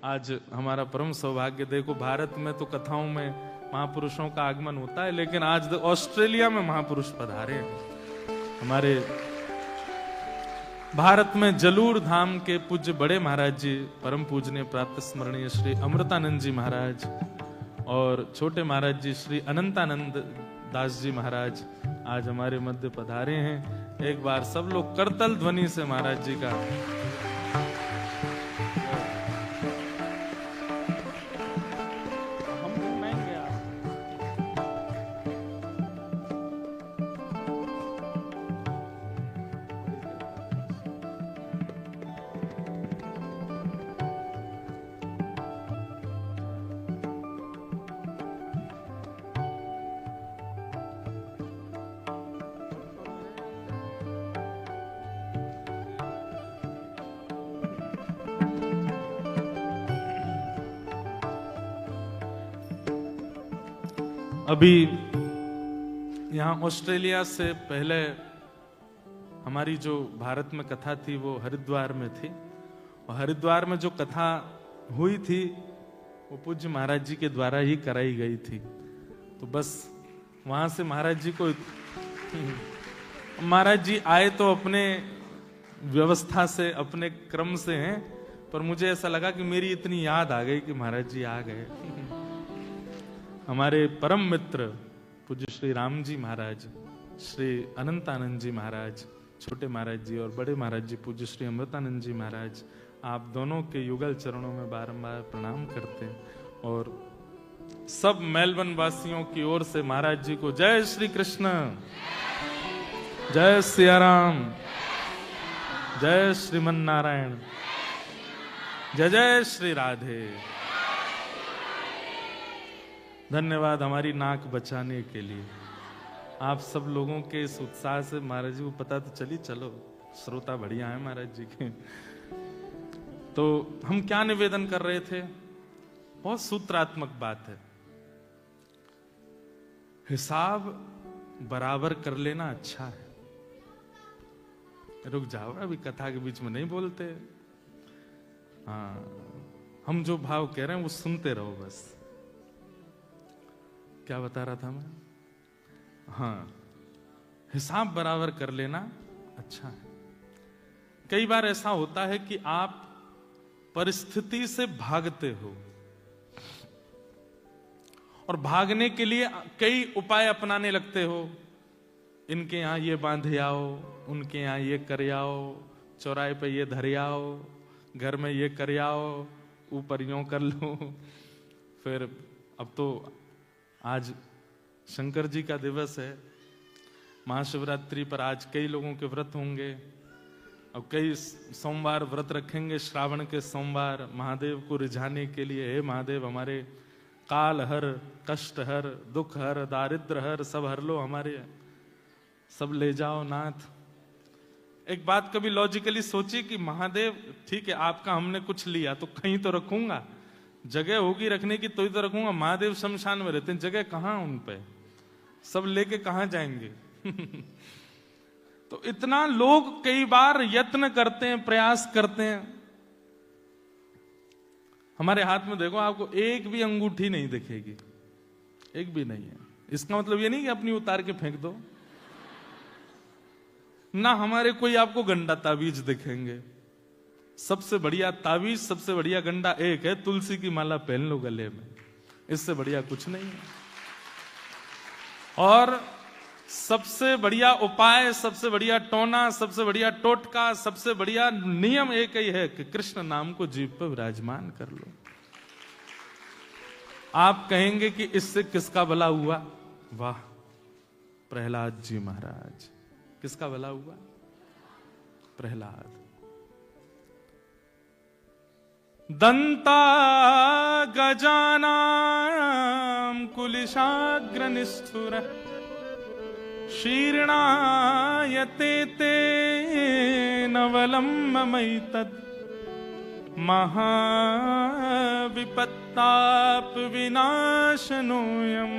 आज हमारा परम सौभाग्य। देखो भारत में तो कथाओं में महापुरुषों का आगमन होता है, लेकिन आज ऑस्ट्रेलिया में महापुरुष पधारे हैं। हमारे भारत में जलूर धाम के पूज्य बड़े महाराज जी, परम पूजनीय प्रातः स्मरणीय श्री अमृतानंद जी महाराज और छोटे महाराज जी श्री अनंतानंद दास जी महाराज आज हमारे मध्य पधारे हैं। एक बार सब लोग करतल ध्वनि से महाराज जी का अभी यहाँ ऑस्ट्रेलिया से पहले हमारी जो भारत में कथा थी वो हरिद्वार में थी, और हरिद्वार में जो कथा हुई थी वो पूज्य महाराज जी के द्वारा ही कराई गई थी। तो बस वहां से महाराज जी को महाराज जी आए तो अपने व्यवस्था से अपने क्रम से हैं, पर मुझे ऐसा लगा कि मेरी इतनी याद आ गई कि महाराज जी आ गए। हमारे परम मित्र पूज्य श्री राम जी महाराज, श्री अनंतानंद जी महाराज, छोटे महाराज जी और बड़े महाराज जी पूज्य श्री अमृतानंद जी महाराज, आप दोनों के युगल चरणों में बारंबार प्रणाम करते हैं। और सब मेलबर्न वासियों की ओर से महाराज जी को जय श्री कृष्ण, जय सिया राम, जय श्रीमन नारायण, जय जय श्री राधे। धन्यवाद हमारी नाक बचाने के लिए। आप सब लोगों के इस उत्साह से महाराज जी को पता तो चली, चलो श्रोता बढ़िया है महाराज जी के। तो हम क्या निवेदन कर रहे थे, बहुत सूत्रात्मक बात है। हिसाब बराबर कर लेना अच्छा है। रुक जाओ, अभी कथा के बीच में नहीं बोलते। हाँ, हम जो भाव कह रहे हैं वो सुनते रहो बस। क्या बता रहा था मैं? हाँ, हिसाब बराबर कर लेना अच्छा है। कई बार ऐसा होता है कि आप परिस्थिति से भागते हो और भागने के लिए कई उपाय अपनाने लगते हो। इनके यहां ये बांधे आओ, उनके यहां ये कर आओ, चौराहे पे ये धर आओ, घर में ये कर आओ, ऊपर यूं कर लो। फिर अब तो आज शंकर जी का दिवस है, महाशिवरात्रि पर आज कई लोगों के व्रत होंगे और कई सोमवार व्रत रखेंगे, श्रावण के सोमवार महादेव को रिझाने के लिए। हे महादेव, हमारे काल हर, कष्ट हर, दुख हर, दारिद्र हर, सब हर लो हमारे, सब ले जाओ नाथ। एक बात कभी लॉजिकली सोची कि महादेव ठीक है, आपका हमने कुछ लिया तो कहीं तो रखूंगा, जगह होगी रखने की तो रखूंगा। महादेव शमशान में रहते हैं, जगह कहां उन पे, सब लेके कहां जाएंगे? तो इतना लोग कई बार यत्न करते हैं, प्रयास करते हैं। हमारे हाथ में देखो, आपको एक भी अंगूठी नहीं दिखेगी, एक भी नहीं है। इसका मतलब ये नहीं कि अपनी उतार के फेंक दो ना, हमारे कोई आपको गंडा ताबीज दिखेंगे। सबसे बढ़िया ताबीज, सबसे बढ़िया गंडा एक है, तुलसी की माला पहन लो गले में, इससे बढ़िया कुछ नहीं है। और सबसे बढ़िया उपाय, सबसे बढ़िया टोना, सबसे बढ़िया टोटका, सबसे बढ़िया नियम एक ही है कि कृष्ण नाम को जीभ पर विराजमान कर लो। आप कहेंगे कि इससे किसका भला हुआ? वाह, प्रहलाद जी महाराज। किसका भला हुआ? प्रहलाद। दंता गजानां कुलिशाग्र निष्ठुर शीर्णायते ते नवलम्बमैतत् महाविपत्ताप विनाशनोऽयं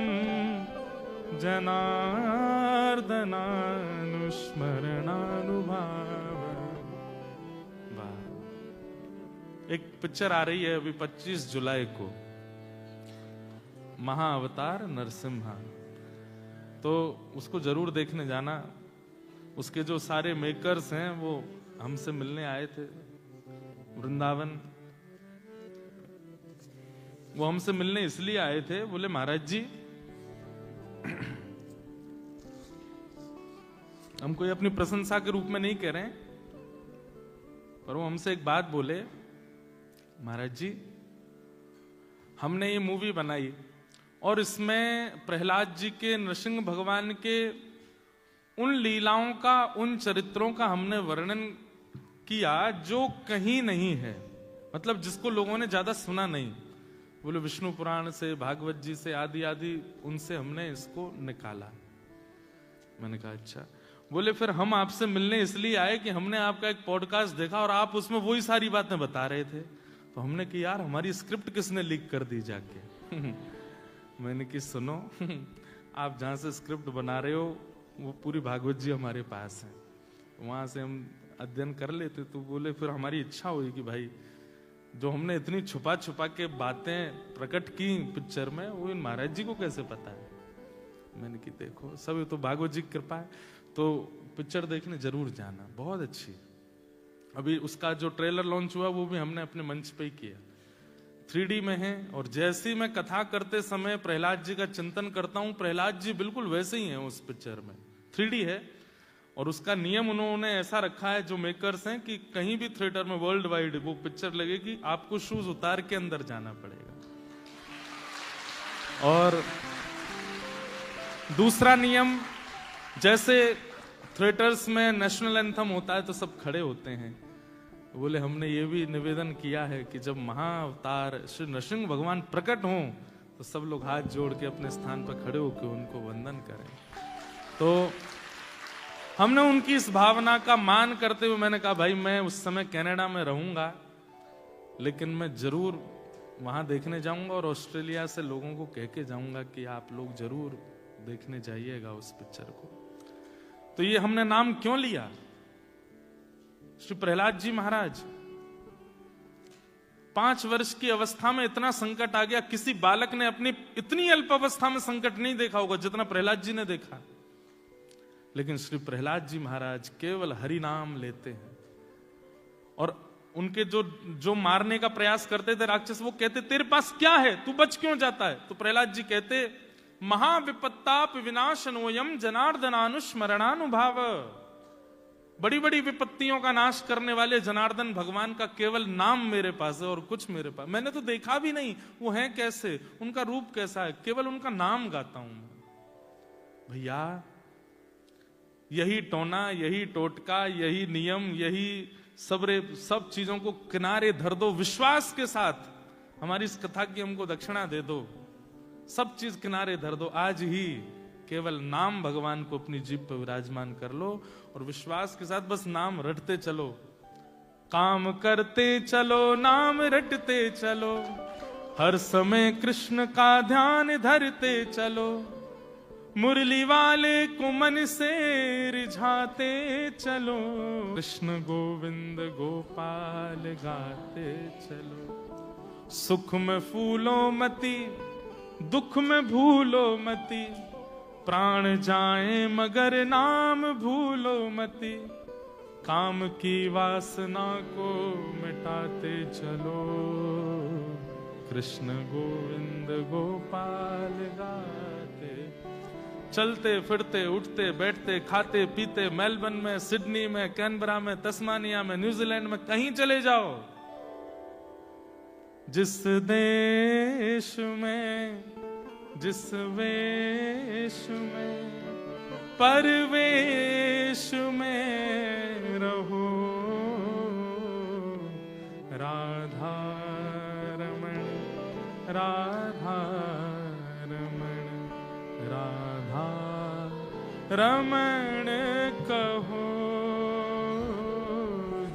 जनार्दनानुस्मरणानुभाव। एक पिक्चर आ रही है अभी 25 जुलाई को, महाअवतार नरसिम्हा, तो उसको जरूर देखने जाना। उसके जो सारे मेकर्स हैं वो हमसे मिलने आए थे वृंदावन। वो हमसे मिलने इसलिए आए थे, बोले महाराज जी हम कोई अपनी प्रशंसा के रूप में नहीं कह रहे हैं, पर वो हमसे एक बात बोले, महाराज जी हमने ये मूवी बनाई और इसमें प्रहलाद जी के, नरसिंह भगवान के उन लीलाओं का, उन चरित्रों का हमने वर्णन किया जो कहीं नहीं है, मतलब जिसको लोगों ने ज्यादा सुना नहीं। बोले विष्णु पुराण से, भागवत जी से, आदि आदि उनसे हमने इसको निकाला। मैंने कहा अच्छा। बोले फिर हम आपसे मिलने इसलिए आए कि हमने आपका एक पॉडकास्ट देखा और आप उसमें वही सारी बातें बता रहे थे, तो हमने कि यार हमारी स्क्रिप्ट किसने लीक कर दी जाके। मैंने कि सुनो आप जहां से स्क्रिप्ट बना रहे हो वो पूरी भागवत जी हमारे पास है, वहां से हम अध्ययन कर लेते। तो बोले फिर हमारी इच्छा हुई कि भाई जो हमने इतनी छुपा छुपा के बातें प्रकट की पिक्चर में, वो इन महाराज जी को कैसे पता है। मैंने कि देखो सब तो भागवत जी की कृपा है, तो पिक्चर देखने जरूर जाना, बहुत अच्छी। अभी उसका जो ट्रेलर लॉन्च हुआ वो भी हमने अपने मंच पे ही किया, 3D में है। और जैसी मैं कथा करते समय प्रहलाद जी का चिंतन करता हूं, प्रहलाद जी बिल्कुल वैसे ही हैं उस पिक्चर में, 3D है। और उसका नियम उन्होंने ऐसा रखा है जो मेकर्स हैं कि कहीं भी थिएटर में वर्ल्ड वाइड वो पिक्चर लगेगी, आपको शूज उतार के अंदर जाना पड़ेगा। और दूसरा नियम, जैसे थिएटर्स में नेशनल एंथम होता है तो सब खड़े होते हैं, बोले हमने ये भी निवेदन किया है कि जब महाअवतार श्री नरसिंह भगवान प्रकट हों तो सब लोग हाथ जोड़ के अपने स्थान पर खड़े होकर उनको वंदन करें। तो हमने उनकी इस भावना का मान करते हुए मैंने कहा भाई मैं उस समय कनाडा में रहूंगा, लेकिन मैं जरूर वहां देखने जाऊंगा और ऑस्ट्रेलिया से लोगों को कह के जाऊंगा कि आप लोग जरूर देखने जाइएगा उस पिक्चर को। तो ये हमने नाम क्यों लिया, श्री प्रहलाद जी महाराज 5 वर्ष की अवस्था में इतना संकट आ गया, किसी बालक ने अपनी इतनी अल्प अवस्था में संकट नहीं देखा होगा जितना प्रहलाद जी ने देखा। लेकिन श्री प्रहलाद जी महाराज केवल हरि नाम लेते हैं, और उनके जो मारने का प्रयास करते थे राक्षस, वो कहते तेरे पास क्या है, तू बच क्यों जाता है। तो प्रहलाद जी कहते महाविपत्ताप विनाशनोयम जनार्दनानुस्मरणानुभाव, बड़ी बड़ी विपत्तियों का नाश करने वाले जनार्दन भगवान का केवल नाम मेरे पास है और कुछ मेरे पास, मैंने तो देखा भी नहीं वो है कैसे, उनका रूप कैसा है, केवल उनका नाम गाता हूं मैं। भैया यही टोना, यही टोटका, यही नियम, यही सब चीजों को किनारे धर दो, विश्वास के साथ हमारी इस कथा की हमको दक्षिणा दे दो, सब चीज किनारे धर दो, आज ही केवल नाम भगवान को अपनी जीभ पर विराजमान कर लो और विश्वास के साथ बस नाम रटते चलो, काम करते चलो, नाम रटते चलो, हर समय कृष्ण का ध्यान धरते चलो, मुरली वाले को मन से रिझाते चलो, कृष्ण गोविंद गोपाल गाते चलो, सुख में फूलो मती, दुख में भूलो मती, प्राण जाए मगर नाम भूलो मती, काम की वासना को मिटाते चलो, कृष्ण गोविंद गोपाल गाते। चलते फिरते उठते बैठते खाते पीते, मेलबर्न में, सिडनी में, कैनबरा में, तस्मानिया में, न्यूजीलैंड में, कहीं चले जाओ, जिस देश में, जिस वेश में, परवेश में रहो, राधा रमण, राधा रमण, राधा रमण कहो,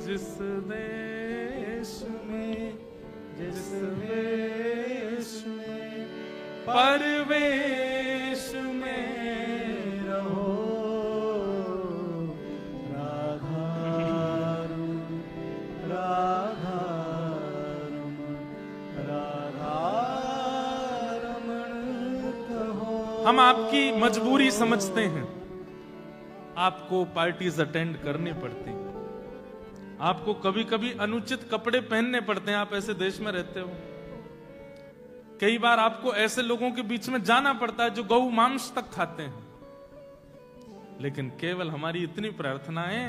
जिस देश में, जिस वेश में, परवेश में रहो, राधा राधा हम आपकी मजबूरी समझते हैं, आपको पार्टीज अटेंड करनी पड़ती, आपको कभी कभी अनुचित कपड़े पहनने पड़ते हैं, आप ऐसे देश में रहते हो। कई बार आपको ऐसे लोगों के बीच में जाना पड़ता है जो गौ मांस तक खाते हैं, लेकिन केवल हमारी इतनी प्रार्थना है,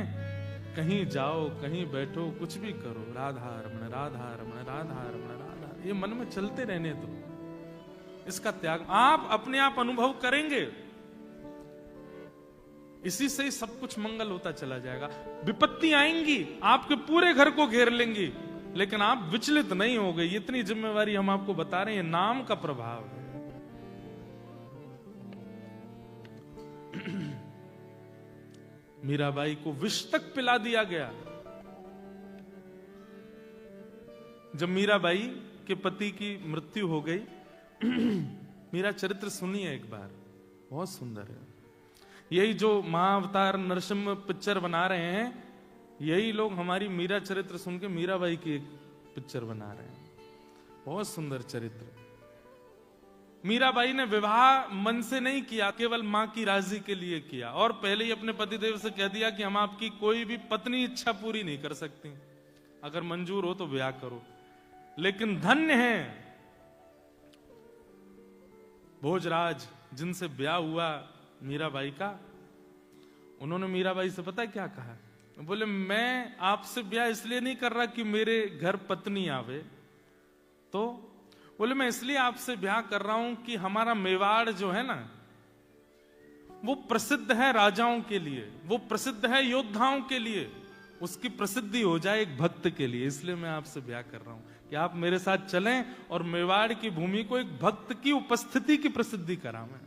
कहीं जाओ, कहीं बैठो, कुछ भी करो, राधा रमण राधा रमण राधा रमण राधा, ये मन में चलते रहने दो। इसका त्याग आप अपने आप अनुभव करेंगे, इसी से ही सब कुछ मंगल होता चला जाएगा। विपत्ति आएंगी, आपके पूरे घर को घेर लेंगी, लेकिन आप विचलित नहीं हो गए। इतनी जिम्मेवारी हम आपको बता रहे हैं, नाम का प्रभाव है। मीराबाई को विष तक पिला दिया गया। जब मीराबाई के पति की मृत्यु हो गई, मेरा चरित्र सुनिए एक बार, बहुत सुंदर है। यही जो महाअवतार नरसिम्हा पिक्चर बना रहे हैं, यही लोग हमारी मीरा चरित्र सुन के मीराबाई की एक पिक्चर बना रहे हैं। बहुत सुंदर चरित्र। मीराबाई ने विवाह मन से नहीं किया, केवल मां की राजी के लिए किया, और पहले ही अपने पतिदेव से कह दिया कि हम आपकी कोई भी पत्नी इच्छा पूरी नहीं कर सकती, अगर मंजूर हो तो ब्याह करो। लेकिन धन्य है भोजराज जिनसे ब्याह हुआ मीराबाई का। उन्होंने मीराबाई से पता है क्या कहा? बोले मैं आपसे ब्याह इसलिए नहीं कर रहा कि मेरे घर पत्नी आवे, तो बोले मैं इसलिए आपसे ब्याह कर रहा हूं कि हमारा मेवाड़ जो है ना, वो प्रसिद्ध है राजाओं के लिए, वो प्रसिद्ध है योद्धाओं के लिए, उसकी प्रसिद्धि हो जाए एक भक्त के लिए, इसलिए मैं आपसे ब्याह कर रहा हूं कि आप मेरे साथ चलें और मेवाड़ की भूमि को एक भक्त की उपस्थिति की प्रसिद्धि करावें।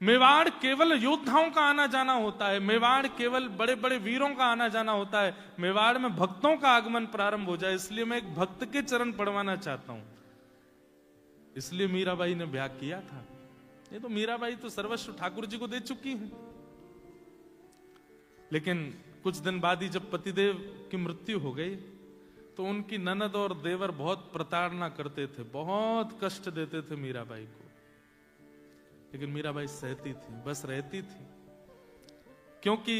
मेवाड़ केवल योद्धाओं का आना जाना होता है, मेवाड़ केवल बड़े बड़े वीरों का आना जाना होता है, मेवाड़ में भक्तों का आगमन प्रारंभ हो जाए, इसलिए मैं एक भक्त के चरण पड़वाना चाहता हूं। इसलिए मीराबाई ने ब्याह किया था। ये तो मीराबाई तो सर्वस्व ठाकुर जी को दे चुकी हैं। लेकिन कुछ दिन बाद ही जब पतिदेव की मृत्यु हो गई, तो उनकी ननद और देवर बहुत प्रताड़ना करते थे, बहुत कष्ट देते थे मीराबाई को। लेकिन मीराबाई सहती थी, बस रहती थी, क्योंकि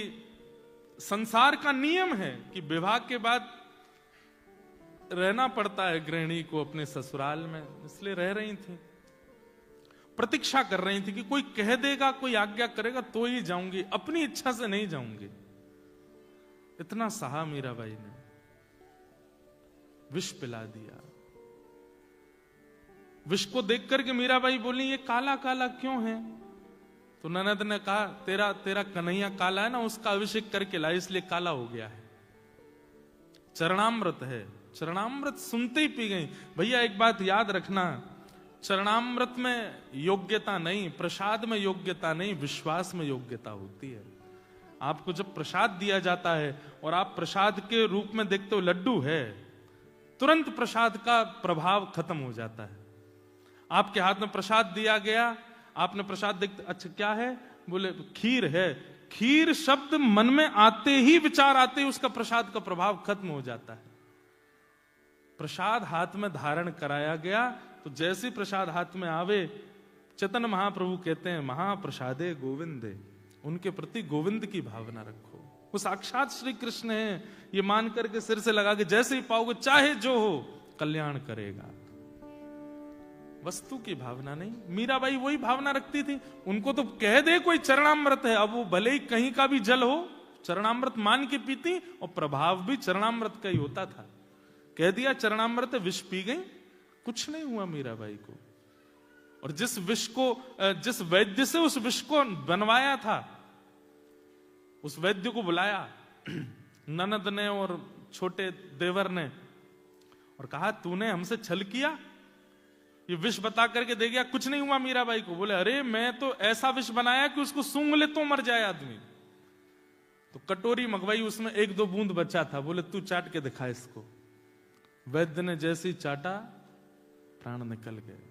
संसार का नियम है कि विवाह के बाद रहना पड़ता है गृहिणी को अपने ससुराल में, इसलिए रह रही थी। प्रतीक्षा कर रही थी कि कोई कह देगा, कोई आज्ञा करेगा तो ही जाऊंगी, अपनी इच्छा से नहीं जाऊंगी। इतना सहा मीराबाई ने, विष पिला दिया। विष को देख करके मीराबाई बोली ये काला काला क्यों है? तो ननद ने कहा तेरा कन्हैया काला है ना, उसका अभिषेक करके ला, इसलिए काला हो गया है। चरणामृत है, चरणामृत सुनते ही पी गई। भैया एक बात याद रखना, चरणामृत में योग्यता नहीं, प्रसाद में योग्यता नहीं, विश्वास में योग्यता होती है। आपको जब प्रसाद दिया जाता है और आप प्रसाद के रूप में देखते हो लड्डू है, तुरंत प्रसाद का प्रभाव खत्म हो जाता है। आपके हाथ में प्रसाद दिया गया, आपने प्रसाद देखते, अच्छा क्या है? बोले खीर है। खीर शब्द मन में आते ही, विचार आते ही उसका प्रसाद का प्रभाव खत्म हो जाता है। प्रसाद हाथ में धारण कराया गया, तो जैसे प्रसाद हाथ में आवे, चैतन्य महाप्रभु कहते हैं महाप्रसादे गोविंदे, उनके प्रति गोविंद की भावना रखो। वो साक्षात श्री कृष्ण है, ये मान करके सिर से लगा के जैसे ही पाओगे, चाहे जो हो, कल्याण करेगा। वस्तु की भावना नहीं। मीराबाई वही भावना रखती थी। उनको तो कह दे कोई चरणामृत है, अब वो भले ही कहीं का भी जल हो, चरणामृत मान के पीती, और प्रभाव भी चरणामृत का ही होता था। कह दिया चरणामृत, विष पी गई, कुछ नहीं हुआ मीराबाई को। और जिस विष को, जिस वैद्य से उस विष को बनवाया था, उस वैद्य को बुलाया ननद ने और छोटे देवर ने, और कहा तूने हमसे छल किया, ये विष बता करके दे गया, कुछ नहीं हुआ मीराबाई को। बोले अरे मैं तो ऐसा विष बनाया कि उसको सूंघ ले तो मर जाए आदमी। तो कटोरी मंगवाई, उसमें 1-2 बूंद बचा था। बोले तू चाट के दिखा इसको। वैद्य ने जैसे ही चाटा, प्राण निकल गए।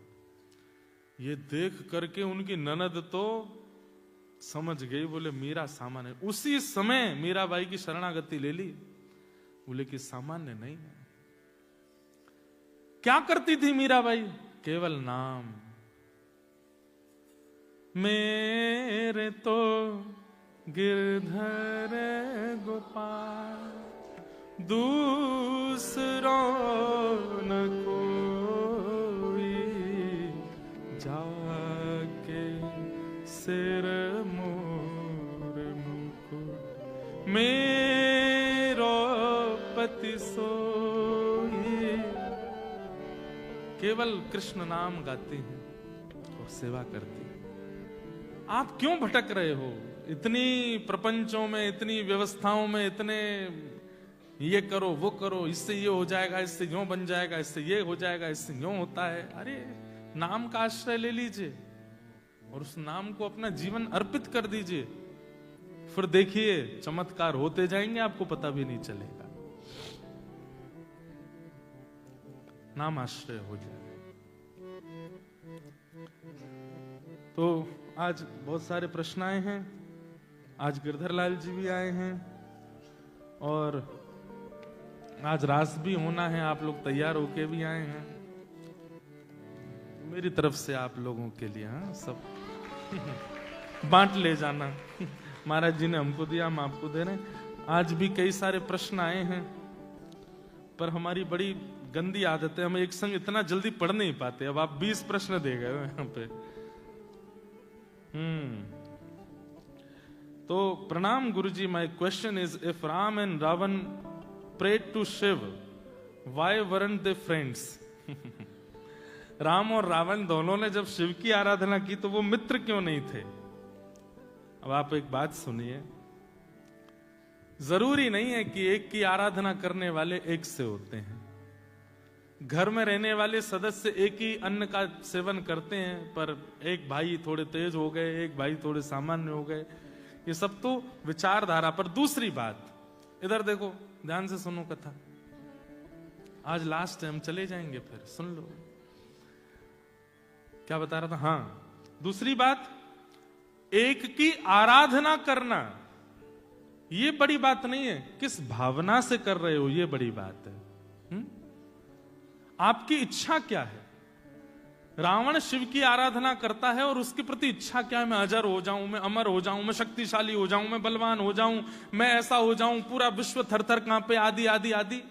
ये देख करके उनकी ननद तो समझ गई, बोले मीरा सामान्य। उसी समय मीराबाई की शरणागति ले ली। बोले कि सामान्य नहीं है। क्या करती थी मीराबाई? केवल नाम, मेरे तो गिरधर गोपाल, दूसरों न कोई, जाके सिर मोर मुकुट, मेरो पति सोई। केवल कृष्ण नाम गाते हैं और सेवा करते हैं। आप क्यों भटक रहे हो इतनी प्रपंचों में, इतनी व्यवस्थाओं में, इतने ये करो वो करो, इससे ये हो जाएगा, इससे यूं बन जाएगा, इससे ये हो जाएगा, इससे यूं होता है। अरे नाम का आश्रय ले लीजिए और उस नाम को अपना जीवन अर्पित कर दीजिए, फिर देखिए चमत्कार होते जाएंगे, आपको पता भी नहीं चलेगा। नाम आश्रय हो जाए। तो आज बहुत सारे प्रश्न आए हैं। आज गिरधर लाल जी भी आए हैं और आज रास भी होना है, आप लोग तैयार होके भी आए हैं। मेरी तरफ से आप लोगों के लिए सब बांट ले जाना। महाराज जी ने हमको दिया, हम आपको दे रहे हैं। आज भी कई सारे प्रश्न आए हैं, पर हमारी बड़ी गंदी आदत है, हम एक संग इतना जल्दी पढ़ नहीं पाते। अब आप 20 प्रश्न दे गए यहाँ पे। तो प्रणाम गुरुजी, my question is, if Ram and Ravan prayed to Shiv, why weren't they friends? Ram और रावण दोनों ने जब शिव की आराधना की तो वो मित्र क्यों नहीं थे? अब आप एक बात सुनिए, जरूरी नहीं है कि एक की आराधना करने वाले एक से होते हैं। घर में रहने वाले सदस्य एक ही अन्न का सेवन करते हैं, पर एक भाई थोड़े तेज हो गए, एक भाई थोड़े सामान्य हो गए। ये सब तो विचारधारा पर। दूसरी बात, इधर देखो, ध्यान से सुनो कथा। आज लास्ट है, हम चले जाएंगे, फिर सुन लो क्या बता रहा था। हाँ, दूसरी बात, एक की आराधना करना ये बड़ी बात नहीं है, किस भावना से कर रहे हो ये बड़ी बात है। आपकी इच्छा क्या है? रावण शिव की आराधना करता है और उसके प्रति इच्छा क्या है? मैं अजर हो जाऊं, मैं अमर हो जाऊं, मैं शक्तिशाली हो जाऊं, मैं बलवान हो जाऊं, मैं ऐसा हो जाऊं, पूरा विश्व थर-थर कांपे, आदि आदि आदि।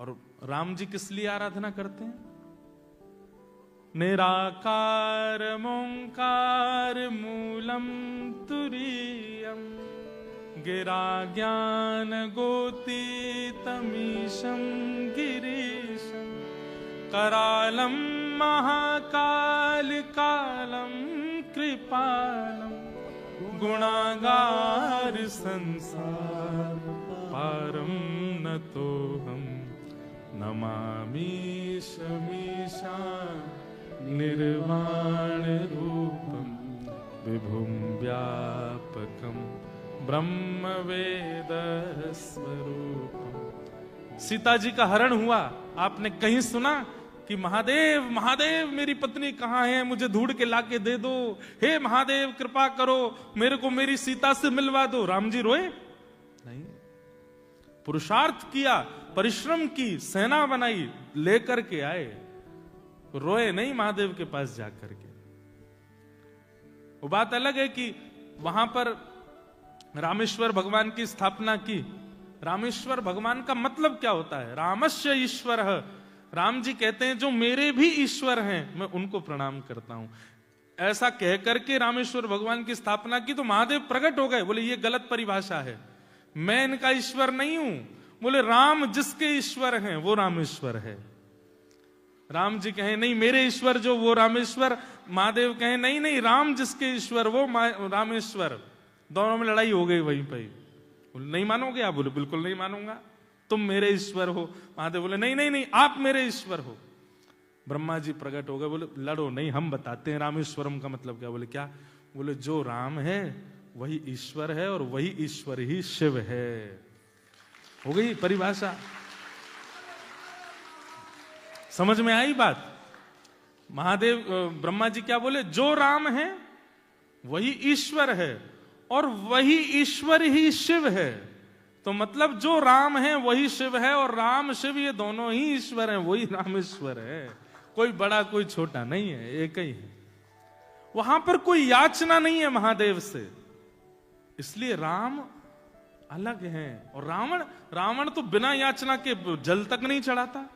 और राम जी किस लिए आराधना करते हैं? निराकार मोंकार मूलम तुरीयम, गिरा ज्ञान गोतीतमीशं गिरीशं, करालम महाकाल कालम कृपालम, गुणागार संसार पारम नतोहम, नमामि शमीशा निर्वाण रूपम, विभुम व्यापकम ब्रह्म वेद स्वरूपम। सीता जी का हरण हुआ, आपने कहीं सुना कि महादेव महादेव मेरी पत्नी कहां है, मुझे ढूंढ के लाके दे दो, हे महादेव कृपा करो, मेरे को मेरी सीता से मिलवा दो। राम जी रोए नहीं, पुरुषार्थ किया, परिश्रम की, सेना बनाई, लेकर के आए, रोए नहीं महादेव के पास जाकर के। वो बात अलग है कि वहां पर रामेश्वर भगवान की स्थापना की। रामेश्वर भगवान का मतलब क्या होता है? रामस्य ईश्वर। राम जी कहते हैं जो मेरे भी ईश्वर हैं मैं उनको प्रणाम करता हूं। ऐसा कह करके रामेश्वर भगवान की स्थापना की तो महादेव प्रकट हो गए। बोले ये गलत परिभाषा है, मैं इनका ईश्वर नहीं हूं। बोले राम जिसके ईश्वर हैं वो रामेश्वर है। राम जी कहें नहीं मेरे ईश्वर जो वो रामेश्वर, महादेव कहें नहीं नहीं राम जिसके ईश्वर वो रामेश्वर। दोनों में लड़ाई हो गई वहीं पर। नहीं मानोगे आप? बोले बिल्कुल नहीं मानूंगा, तुम मेरे ईश्वर हो। महादेव बोले नहीं नहीं नहीं आप मेरे ईश्वर हो। ब्रह्मा जी प्रकट हो गए, बोले लड़ो नहीं, हम बताते हैं रामेश्वरम का मतलब क्या। बोले क्या? बोले जो राम है वही ईश्वर है और वही ईश्वर ही शिव है। हो गई परिभाषा, समझ में आई बात? महादेव ब्रह्मा जी क्या बोले? जो राम है वही ईश्वर है और वही ईश्वर ही शिव है। तो मतलब जो राम है वही शिव है और राम शिव ये दोनों ही ईश्वर हैं, वही रामेश्वर है। कोई बड़ा कोई छोटा नहीं है, एक ही है। वहां पर कोई याचना नहीं है महादेव से, इसलिए राम अलग हैं। और रावण तो बिना याचना के जल तक नहीं चढ़ाता।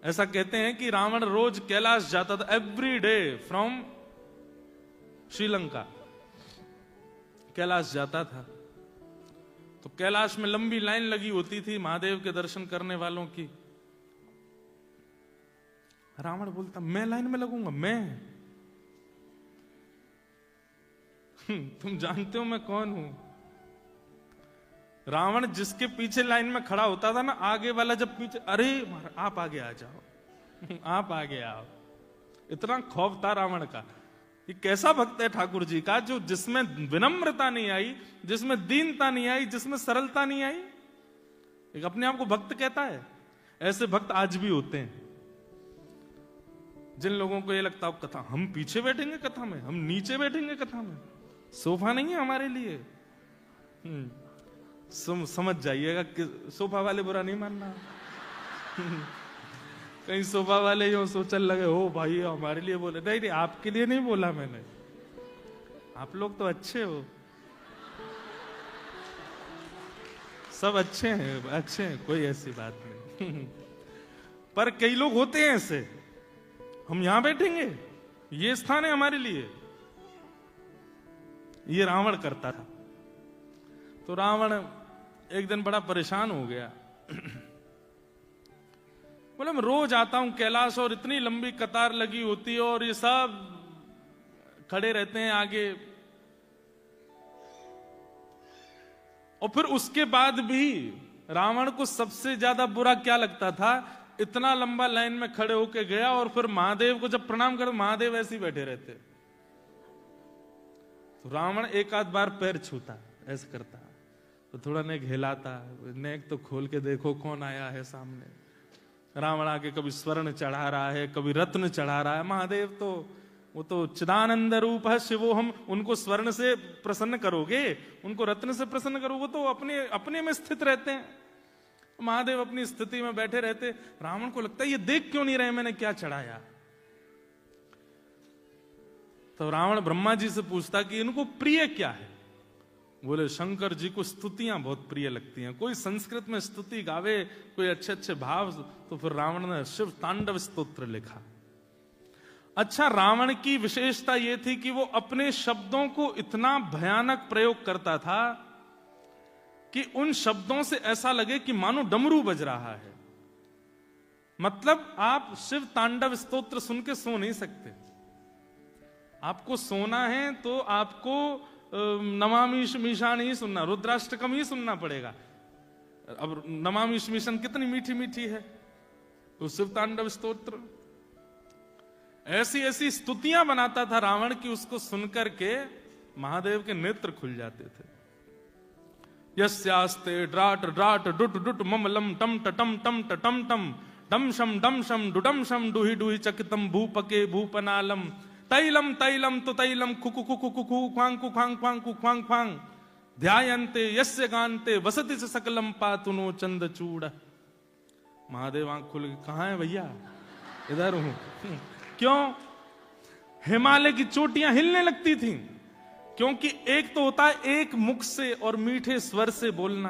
ऐसा कहते हैं कि रावण रोज कैलाश जाता था, every day from Sri Lanka Kailash जाता था। तो कैलाश में लंबी लाइन लगी होती थी महादेव के दर्शन करने वालों की। रावण बोलता, मैं लाइन में लगूंगा? मैं तुम जानते हो मैं कौन हूं? रावण जिसके पीछे लाइन में खड़ा होता था ना, आगे वाला जब पीछे, अरे आप आगे आ जाओ आप आगे आओ, इतना खौफ था रावण का। ये कैसा भक्त है ठाकुर जी का, जो जिसमें विनम्रता नहीं आई, जिसमें दीनता नहीं आई, जिसमें सरलता नहीं आई। एक अपने आप को भक्त कहता है। ऐसे भक्त आज भी होते हैं, जिन लोगों को ये लगता है कथा हम पीछे बैठेंगे, कथा में हम नीचे बैठेंगे, कथा में सोफा नहीं है हमारे लिए। समझ जाइएगा कि सोफा वाले बुरा नहीं मानना। कहीं सोफा वाले यूं सोचने लगे, हो भाई हमारे लिए बोले, नहीं नहीं आपके लिए नहीं बोला मैंने, आप लोग तो अच्छे हो, सब अच्छे हैं, कोई ऐसी बात नहीं। पर कई लोग होते हैं ऐसे, हम यहां बैठेंगे, ये स्थान है हमारे लिए। ये रावण करता था। तो रावण एक दिन बड़ा परेशान हो गया। बोले मैं रोज आता हूं कैलाश और इतनी लंबी कतार लगी होती है और ये सब खड़े रहते हैं आगे, और फिर उसके बाद भी रावण को सबसे ज्यादा बुरा क्या लगता था, इतना लंबा लाइन में खड़े होके गया और फिर महादेव को जब प्रणाम कर, महादेव ऐसे ही बैठे रहते। तो रावण एक आध बार पैर छूता, ऐसे करता, तो थोड़ा नेक हिलाता, नेक तो खोल के देखो कौन आया है सामने। रावण आके कभी स्वर्ण चढ़ा रहा है, कभी रत्न चढ़ा रहा है। महादेव तो वो तो चिदानंद रूप है शिवो, हम उनको स्वर्ण से प्रसन्न करोगे, उनको रत्न से प्रसन्न करोगे, वो तो अपने में स्थित रहते हैं। महादेव अपनी स्थिति में बैठे रहते। रावण को लगता है ये देख क्यों नहीं रहे मैंने क्या चढ़ाया। तो रावण ब्रह्मा जी से पूछता कि इनको प्रिय क्या है। बोले शंकर जी को स्तुतियां बहुत प्रिय लगती हैं, कोई संस्कृत में स्तुति गावे, कोई अच्छे अच्छे भाव, तो फिर रावण ने शिव तांडव स्तोत्र लिखा। अच्छा, रावण की विशेषता यह थी कि वो अपने शब्दों को इतना भयानक प्रयोग करता था कि उन शब्दों से ऐसा लगे कि मानो डमरू बज रहा है। मतलब आप शिव तांडव स्तोत्र सुन के सो नहीं सकते। आपको सोना है तो आपको नमामि मीशान ही सुनना, रुद्राष्टकम ही सुनना पड़ेगा। अब नमामि मीशन कितनी मीठी मीठी है, तो शिव तांडव स्तोत्र ऐसी ऐसी स्तुतियां बनाता था रावण की, उसको सुनकर के महादेव के नेत्र खुल जाते थे। यस्यास्ते ड्राट ड्राट डुट डुट ममलम टम टम टम टम टम डम शम डुडम शम डुहि डुहि चकितम भूपके भूपनालम तैलम तैलम तो तैलम खुकु खुकु खुकु ख्वांग खुखांग ख्वांग खुखांग ख्वांग ध्यायन्ते यस्य गान्ते वसति से सकलम पातुनो चंदचूड़। महादेव आंख खुल के, कहां है भैया? इधर हूं। क्यों? हिमालय की चोटियां हिलने लगती थीं, क्योंकि एक तो होता है एक मुख से और मीठे स्वर से बोलना,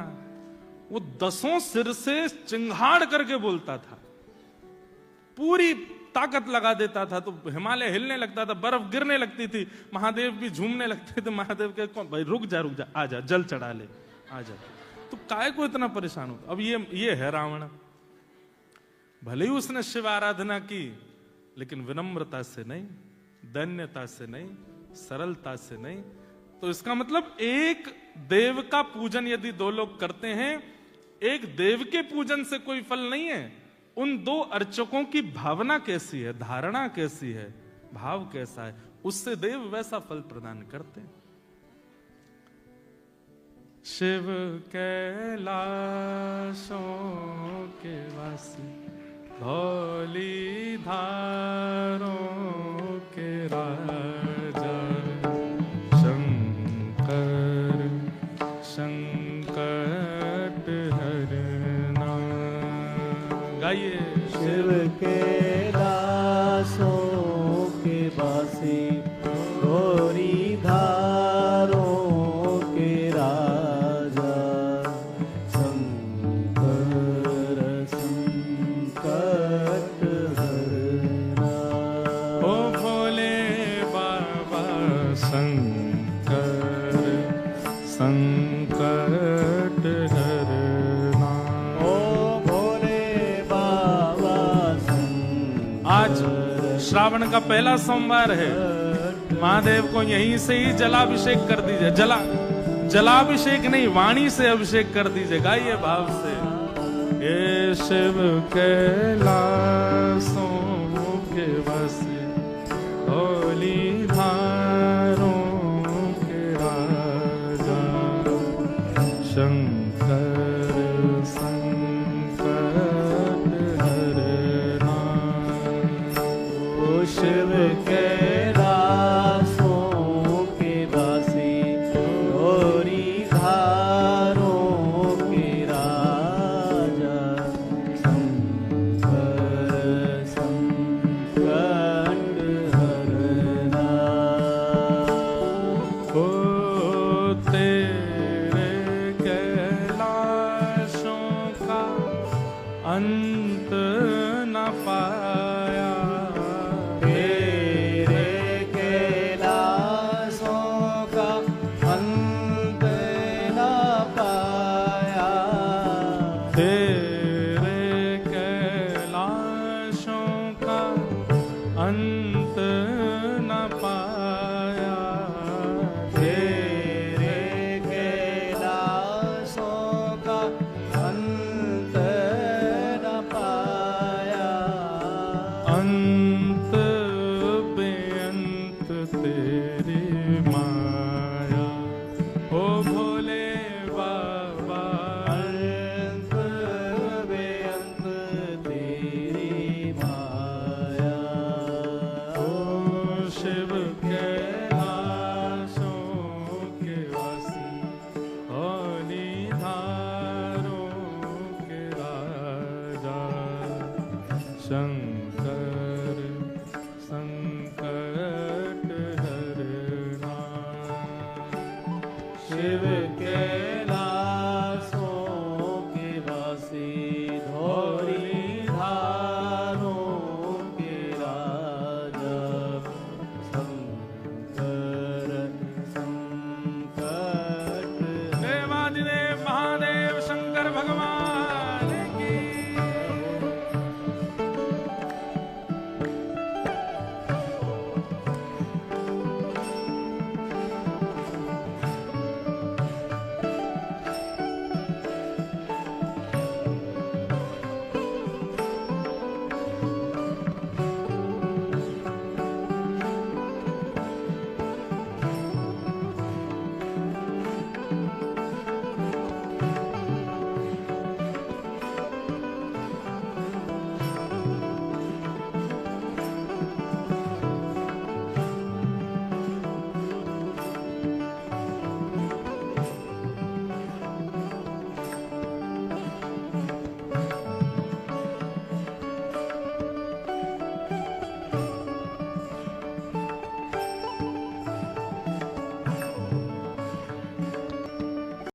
वो 10 सिर से चिंगाड़ करके बोलता था, पूरी ताकत लगा देता था, तो हिमालय हिलने लगता था, बर्फ गिरने लगती थी, महादेव भी झूमने लगते थे। महादेव के कौन भाई रुक जा आ जा, जल चढ़ा ले, आ जा। तो काय को इतना परेशान होता? अब ये है रावण। भले ही उसने शिव आराधना की, लेकिन विनम्रता से नहीं, दैन्यता से नहीं, सरलता से नहीं। तो इसका मतलब एक देव का पूजन यदि 2 लोग करते हैं, एक देव के पूजन से कोई फल नहीं है, उन 2 अर्चकों की भावना कैसी है, धारणा कैसी है, भाव कैसा है, उससे देव वैसा फल प्रदान करते हैं। शिव कैलाशों के वासी, धौली धारों के राजा, शंकर संकट हरना। गाइए। शिव कैलाशों के वासी, दासी गोरी धारों के राजा शंकर संकट हरना। ओ भोले बाबा शंकर संकट हरना। ओ भोले बाबा शंकर। आज श्रावण का पहला सोमवार है, महादेव को यहीं से ही जलाभिषेक कर दीजिए। जलाभिषेक नहीं, वाणी से अभिषेक कर दीजिए। गाइए भाव से। ये शिव कैलासों के वासी होली धारों के राजा शंकर संकट हरना। ओ शिव कैलासों के दासी गोरी धारों के राजा शंकर संकट हरना। ओ तेरे कैलाशों का अंत न पाया। तेरे कैलाशों का अंत न पाया। तेरे कैलाशों का अंत न पाया। तेरे कैलाशों का अंत न पाया। अंत बेअंत तेरी माया। ओ भोले बाबा अंत बेअंत तेरी माया। ओ शिव कैलाशों के वासी होली धारों के राजा शंकर